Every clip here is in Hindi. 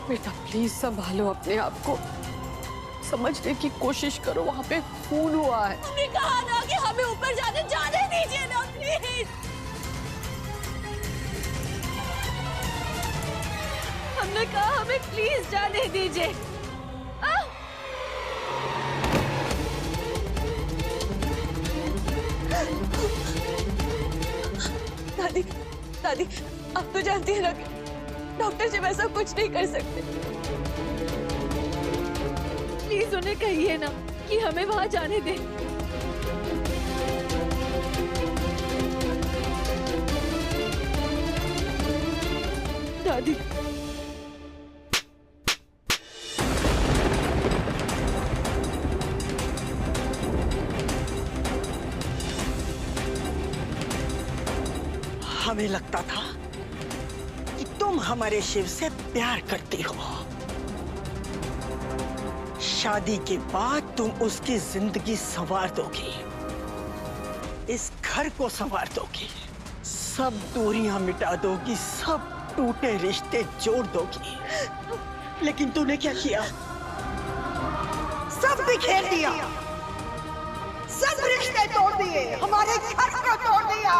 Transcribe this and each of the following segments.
बेटा प्लीज संभालो अपने आप को, समझने की कोशिश करो, वहां पे खून हुआ है। तुमने कहा ना कि हमें ऊपर जाने दीजिए ना प्लीज। हमने कहा हमें प्लीज जाने दीजिए। दादी दादी आप तो जानती है ना कि डॉक्टर जी वैसा कुछ नहीं कर सकते। प्लीज उन्हें कहिए ना कि हमें वहां जाने दें। दादी हमें लगता था कि तुम हमारे शिव से प्यार करती हो। शादी के बाद तुम उसकी जिंदगी संवार दोगी, इस घर को संवार दोगी, सब दूरियां मिटा दोगी, सब टूटे रिश्ते जोड़ दोगी। लेकिन तूने क्या किया? सब बिखेर दिया, सब रिश्ते तोड़ दिए, हमारे घर को तोड़ दिया,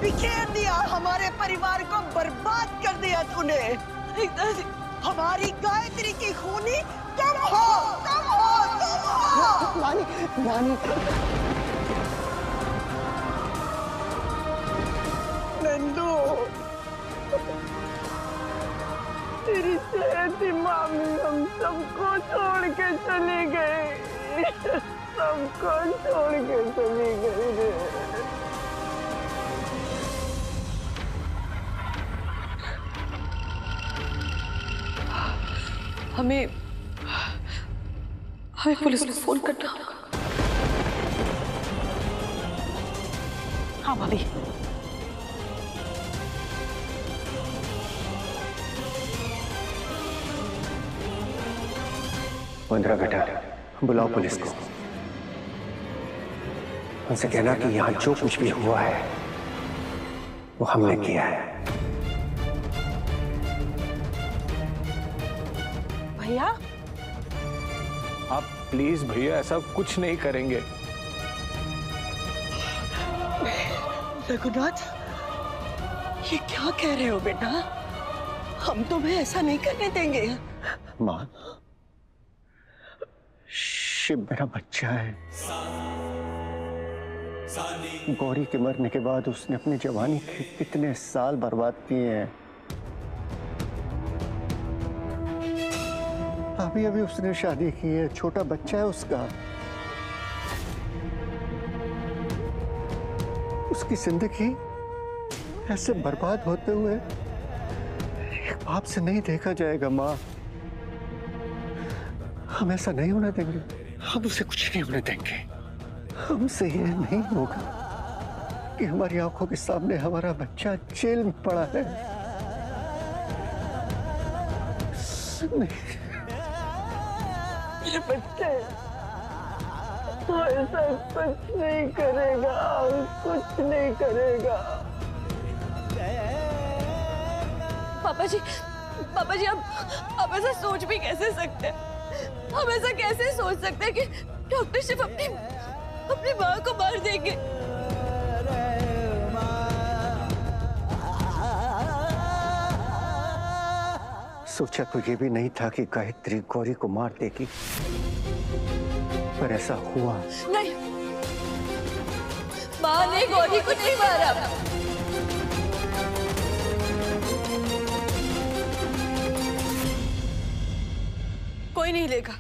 बिखेर दिया, हमारे परिवार को बर्बाद कर दिया तूने। हमारी गायत्री की खूनी तुम हो, तुम हो, तुम हो। नानी, नानी। नंदू, तेरी चहेती मामी हम सबको छोड़ के चली गई, सबको छोड़ के चली गई। हमें पुलिस को फोन करना होगा। हाँ भाभी। वंदना बेटा, बुलाओ पुलिस को। उनसे कहना कि यहाँ जो कुछ भी हुआ है वो हमने किया है। भैया, आप प्लीज भैया ऐसा कुछ नहीं करेंगे। रघुनाथ, ये क्या कह रहे हो बेटा? हम तुम्हें ऐसा नहीं करने देंगे। माँ, शिव मेरा बच्चा है। गौरी के मरने के बाद उसने अपनी जवानी के कितने साल बर्बाद किए हैं। अभी अभी उसने शादी की है, छोटा बच्चा है उसका। उसकी जिंदगी ऐसे बर्बाद होते हुए एक बाप से नहीं देखा जाएगा माँ। हम ऐसा नहीं होने देंगे, हम उसे कुछ नहीं होने देंगे। हमसे ये नहीं होगा कि हमारी आंखों के सामने हमारा बच्चा जेल में पड़ा है। नहीं, ये बच्चे तो ऐसा कुछ नहीं करेगा, कुछ नहीं करेगा। पापा जी आप ऐसा सोच भी कैसे सकते हैं? हम ऐसा कैसे सोच सकते हैं कि डॉक्टर शिव अपनी माँ को मार देंगे? सोचा तो ये भी नहीं था कि गायत्री गौरी को मार देगी, पर ऐसा हुआ। नहीं, माँ ने गौरी को नहीं मारा। कोई नहीं लेगा।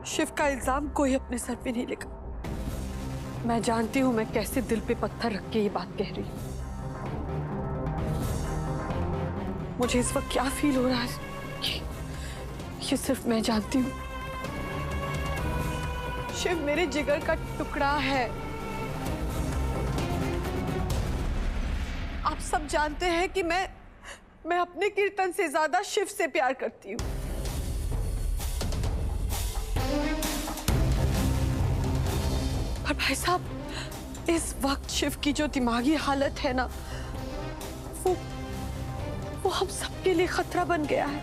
शिव का इल्जाम कोई अपने सर पे नहीं लेगा। मैं जानती हूं मैं कैसे दिल पे पत्थर रख के ये बात कह रही हूं। मुझे इस वक्त क्या फील हो रहा है ये सिर्फ मैं जानती हूं। शिव मेरे जिगर का टुकड़ा है। आप सब जानते हैं कि मैं अपने कीर्तन से ज्यादा शिव से प्यार करती हूँ। पर भाई साहब इस वक्त शिव की जो दिमागी हालत है ना, वो हम सबके लिए खतरा बन गया है।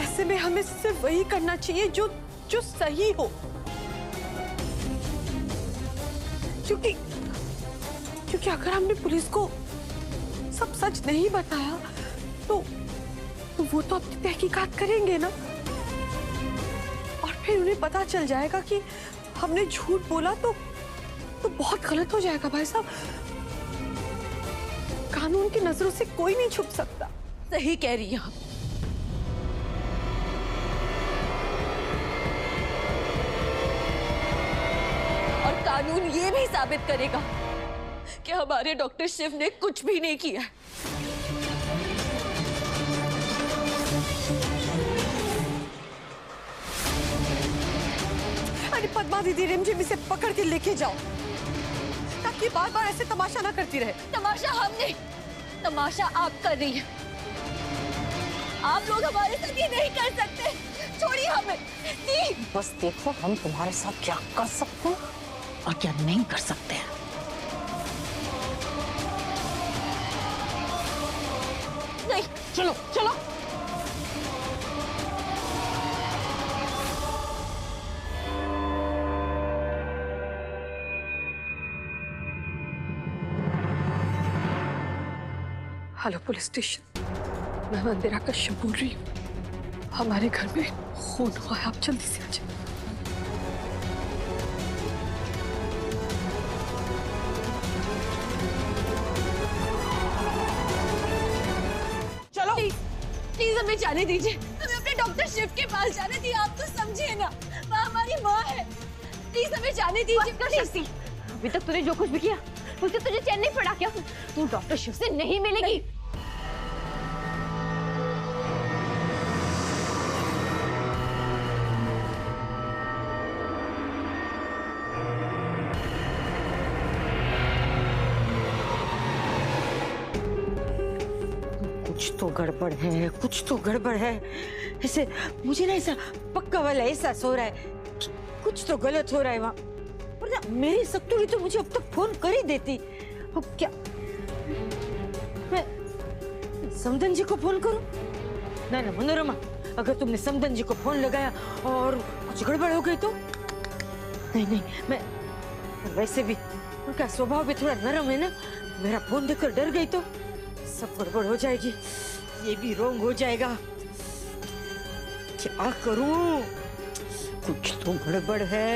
ऐसे में हमें सिर्फ वही करना चाहिए जो सही हो, क्योंकि अगर हमने पुलिस को सब सच नहीं बताया तो वो तो अपनी तहकीकात करेंगे ना, और फिर उन्हें पता चल जाएगा कि हमने झूठ बोला तो बहुत गलत हो जाएगा भाई साहब। कानून की नजरों से कोई नहीं छुप सकता। सही कह रही हैं आप। और कानून ये भी साबित करेगा कि हमारे डॉक्टर शिव ने कुछ भी नहीं किया। अरे पद्मा दीदी, रिमझिम इसे पकड़ के लेके जाओ ताकि बार बार ऐसे तमाशा ना करती रहे। तमाशा हम नहीं, तमाशा आप कर रही हैं। आप लोग हमारे साथ ये नहीं कर सकते। छोड़िए हमें। बस देखो हम तुम्हारे साथ क्या कर सकते हैं और क्या नहीं कर सकते हैं। नहीं, चलो चलो। हेलो पुलिस स्टेशन, मैं मंदिरा कश्यप बोल रही हूँ। हमारे घर में खून हुआ है, आप जल्दी से आ जाइए। चलो प्लीज हमें जाने दीजिए। हमें अपने डॉक्टर शिव के पास जाने दीजिए। आप तो समझिए ना, वो हमारी माँ है। प्लीज हमें जाने दीजिए। अभी तक तूने जो कुछ भी किया उससे तुझे चैन नहीं पड़ा क्या? तू डॉक्टर शिव से नहीं मिलेगी। कुछ तो गड़बड़ है, कुछ तो गड़बड़ है। ऐसे मुझे ना ऐसा पक्का वाला एहसास हो रहा है कि कुछ तो गलत हो रहा है वहाँ। और ना मेरी सत्तुड़ी तो मुझे अब तक फोन कर ही देती। अब क्या मैं समदन जी को फोन करूं? ना ना मनोरमा, अगर तुमने समदन जी को फोन लगाया और कुछ गड़बड़ हो गई तो? नहीं नहीं, मैं वैसे भी उनका स्वभाव भी थोड़ा नरम है ना। मेरा फोन देखकर डर गई तो सब गड़बड़ हो जाएगी, ये भी रोंग हो जाएगा। क्या करूं? कुछ तो गड़बड़ है।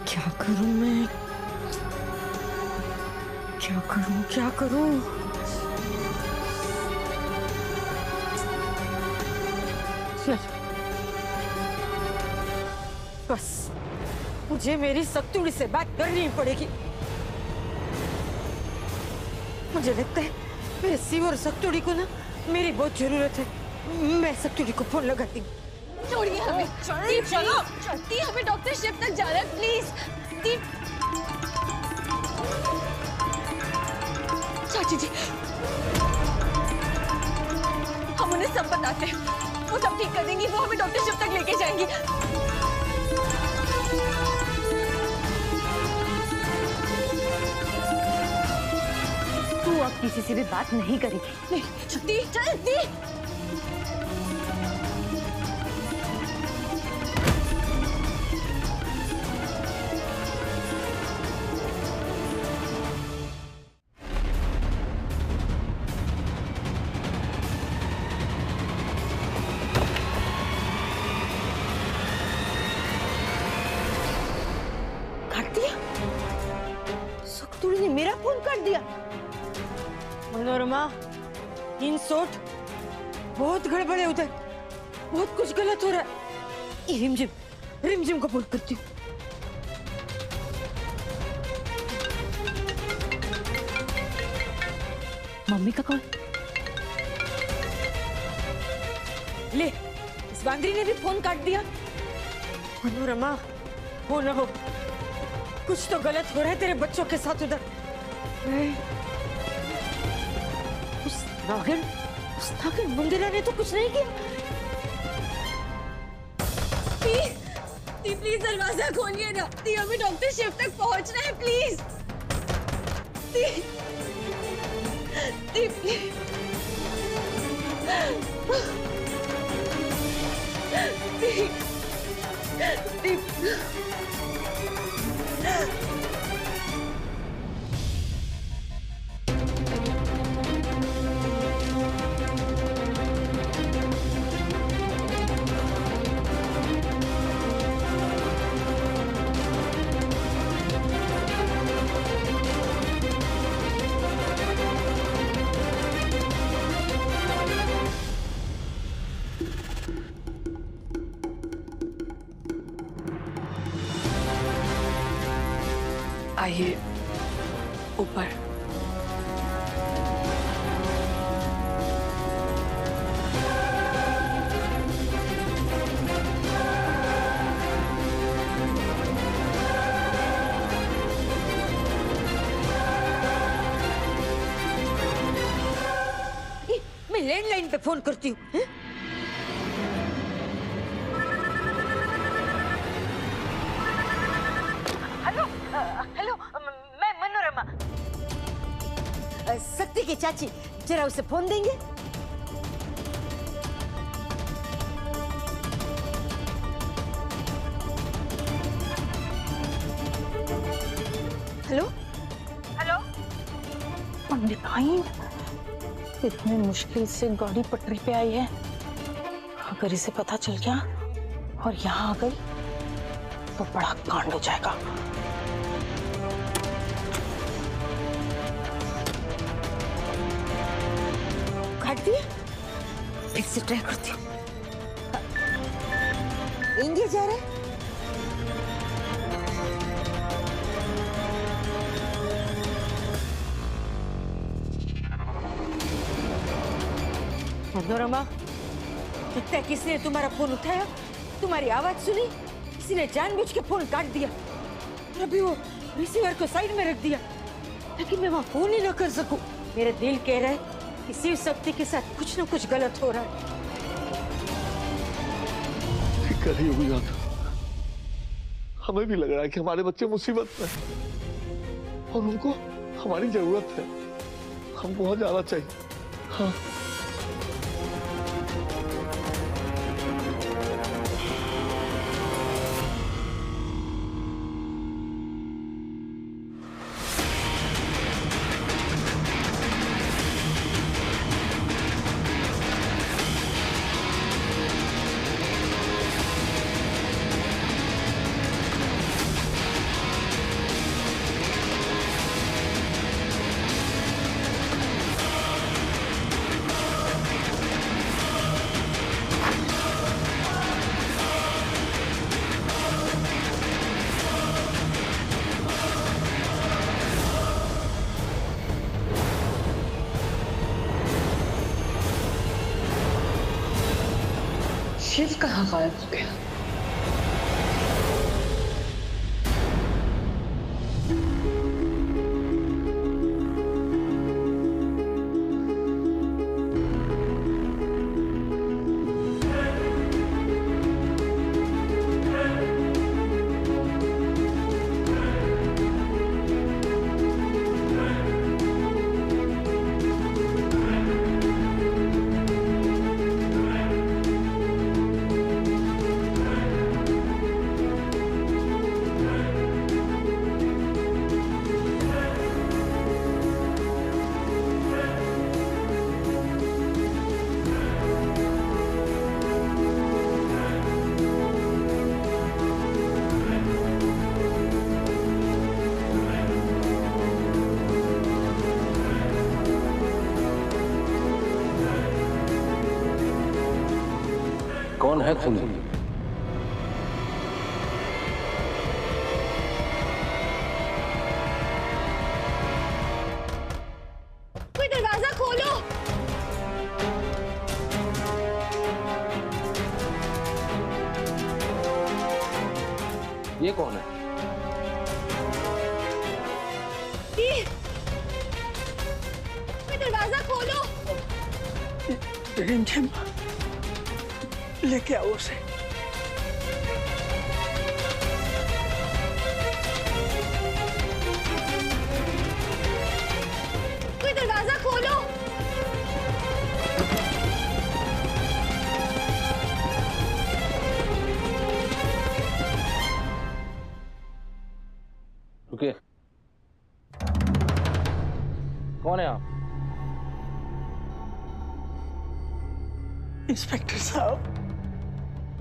क्या करूं मैं? क्या करूं? क्या करूं? बस मुझे मेरी सत्तुड़ी से बात करनी पड़ेगी। मुझे लगता है मेरे शिव और सत्तुड़ी को ना मेरी बहुत जरूरत है। मैं सत्तुड़ी को फोन लगाती हूँ। छोड़िए हमें। दीप, चलो। दीप, हमें डॉक्टर शिव तक जाना है, प्लीज। दीप। चाची जी, हम उन्हें सब बताते हैं, वो सब ठीक कर देंगी। वो हमें डॉक्टर शिव तक लेके जाएंगी। तू अब किसी से भी बात नहीं करेगी। नहीं, दी, चल दी। काट दिया? सत्तुड़ी ने मेरा फोन काट दिया। मनोरमा, इन सोट बहुत गड़बड़ है उधर, बहुत कुछ गलत हो रहा है। रिमझिम, रिमझिम को फोन करती हूँ। मम्मी का कॉल। ले, इस बांदरी ने भी फोन काट दिया। मनोरमा, हो ना हो, कुछ तो गलत हो रहा है तेरे बच्चों के साथ उधर। उस नागिन उस नागिन मुंदिरा ने तो कुछ नहीं किया। प्लीज दरवाजा खोलिए ना, हमें डॉक्टर शिव तक पहुंचना है प्लीज। आइए ऊपर। मैं लैंडलाइन पे फोन करती हूँ। हेलो, मैं मनोरमा। शक्ति की चाची, जरा उसे फोन देंगे? Hello hello. पंडिताइन, इतने मुश्किल से गाड़ी पटरी पे आई है, अगर इसे पता चल गया और यहाँ आ गई तो बड़ा कांड हो जाएगा। काट दिया? फिर से ट्राई करती हूँ। इंगे जा रहे? मनोरमा, लगता किसी ने तुम्हारा फोन उठाया, तुम्हारी आवाज सुनी, किसी ने जानबूझ के फोन काट दिया और अभी वो रिसीवर को साइड में रख दिया, लेकिन मैं वहां फोन ही ना कर सकूं। मेरा दिल कह रहा है कि शिव शक्ति के साथ कुछ ना कुछ गलत हो रहा है। ठीक कर रही होगी याद। हमें भी लग रहा है कि हमारे बच्चे मुसीबत में और उनको हमारी जरूरत है। हमको वहां जाना चाहिए। हाँ, शिव कहाँ गायब हो गया? कौन है खूनी? कोई दरवाजा खोलो। ये कौन है? कोई दरवाजा खोलो। रिमझिम, लेके आओ उसे। कोई दरवाजा खोलो। रुकिए, कौन है आप? इंस्पेक्टर साहब,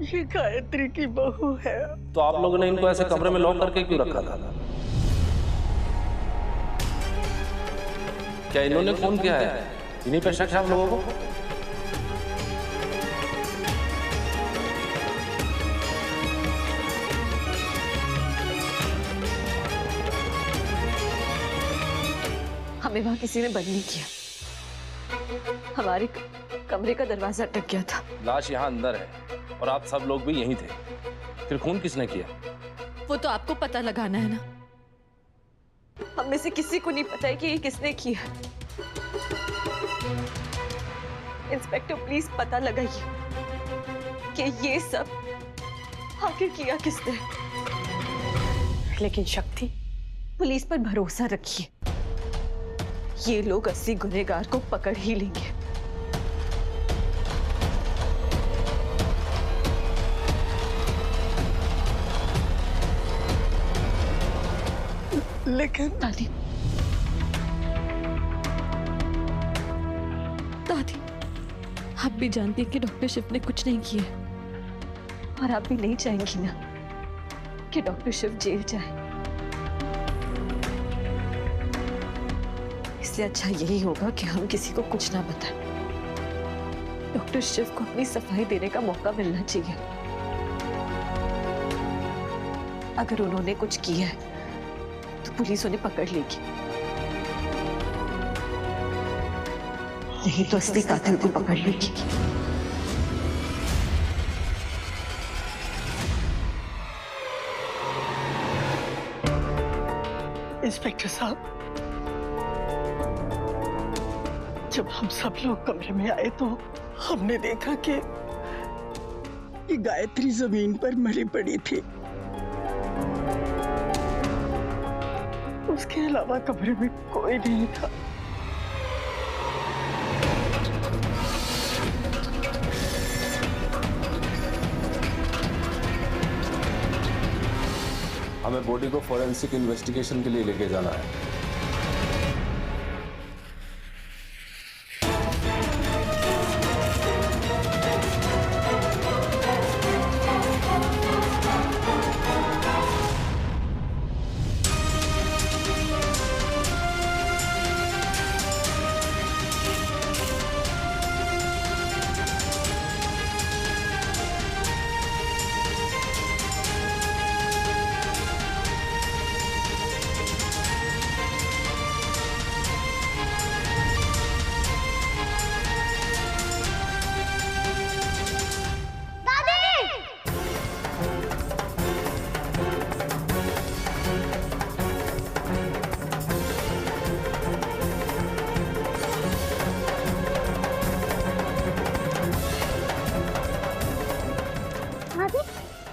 ये गायत्री की बहू है। तो आप लोगों ने इनको ऐसे कमरे में लॉक करके क्यों रखा था? क्या इन्होंने फोन किया है? इन्हीं पे शक है आप लोगों को? हमें वहां किसी ने बंद नहीं किया, हमारे कमरे का दरवाजा अटक गया था। लाश यहाँ अंदर है और आप सब लोग भी यहीं थे, फिर खून किसने किया? वो तो आपको पता लगाना है ना। हम में से किसी को नहीं पता है कि ये किसने किया। इंस्पेक्टर प्लीज पता लगाइए कि ये सब आखिर किया किसने। लेकिन शक्ति, पुलिस पर भरोसा रखिए, ये लोग असली गुनहगार को पकड़ ही लेंगे। लेकिन दादी, दादी, आप भी जानती हैं कि डॉक्टर शिव ने कुछ नहीं किया, और आप भी नहीं चाहेंगी ना कि डॉक्टर शिव जेल जाए। इसलिए अच्छा यही होगा कि हम किसी को कुछ ना बताएं। डॉक्टर शिव को अपनी सफाई देने का मौका मिलना चाहिए। अगर उन्होंने कुछ किया है तो पुलिस उन्हें पकड़ लेगी, नहीं तो असली कातिल को पकड़ लेगी। इंस्पेक्टर साहब, जब हम सब लोग कमरे में आए तो हमने देखा कि ये गायत्री जमीन पर मरी पड़ी थी। उसके अलावा कमरे में कोई नहीं था। हमें बॉडी को फॉरेंसिक इन्वेस्टिगेशन के लिए लेके जाना है।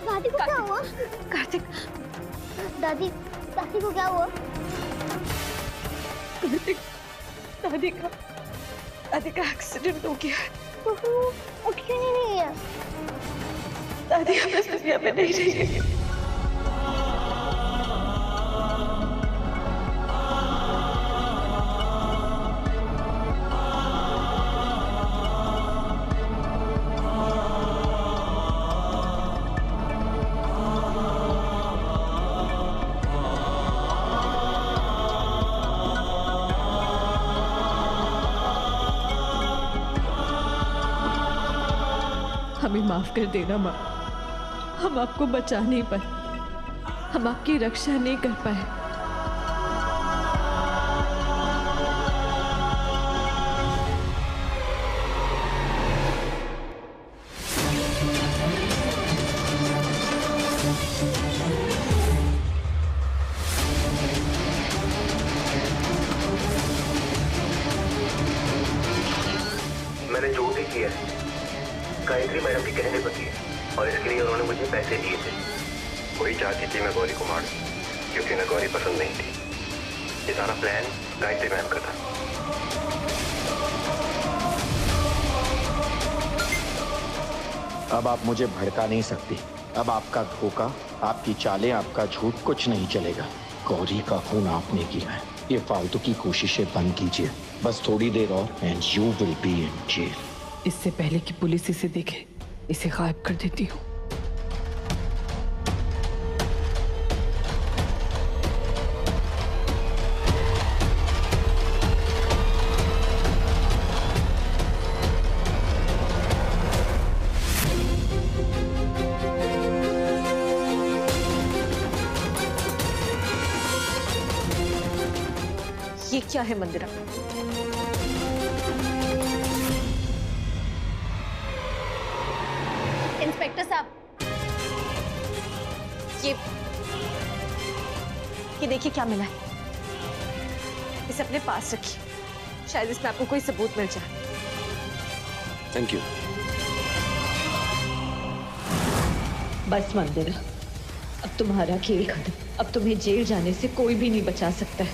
दादी को क्या हुआ? कार्तिक, दादी दादी को क्या हुआ? कार्तिक, दादी का एक्सीडेंट हो गया है। वो क्यों नहीं है? दादी अब इस दुनिया में नहीं रहेगी। हमें माफ कर देना माँ, हम आपको बचा नहीं पाए, हम आपकी रक्षा नहीं कर पाए। मैंने जो भी किया है, गायत्री मैडम के कहने पर किया, और इसके लिए उन्होंने मुझे पैसे दिए थे। वही चाहती थी मैं गौरी को मारूं, क्योंकि उन्हें गौरी पसंद नहीं थी। ये सारा प्लान गायत्री मैम का था। अब आप मुझे भड़का नहीं सकती। अब आपका धोखा, आपकी चालें, आपका झूठ कुछ नहीं चलेगा। गौरी का खून आपने किया है। ये फालतू की कोशिशें बंद कीजिए, बस थोड़ी देर और and you will be in jail. इससे पहले कि पुलिस इसे देखे, इसे गायब कर देती हूँ। ये क्या है मंदिरा? इंस्पेक्टर साहब, ये देखिए क्या मिला है। इसे अपने पास रखिए, शायद इसमें आपको कोई सबूत मिल जाए। Thank you. बस मंदिरा, अब तुम्हारा खेल खत्म। अब तुम्हें जेल जाने से कोई भी नहीं बचा सकता है।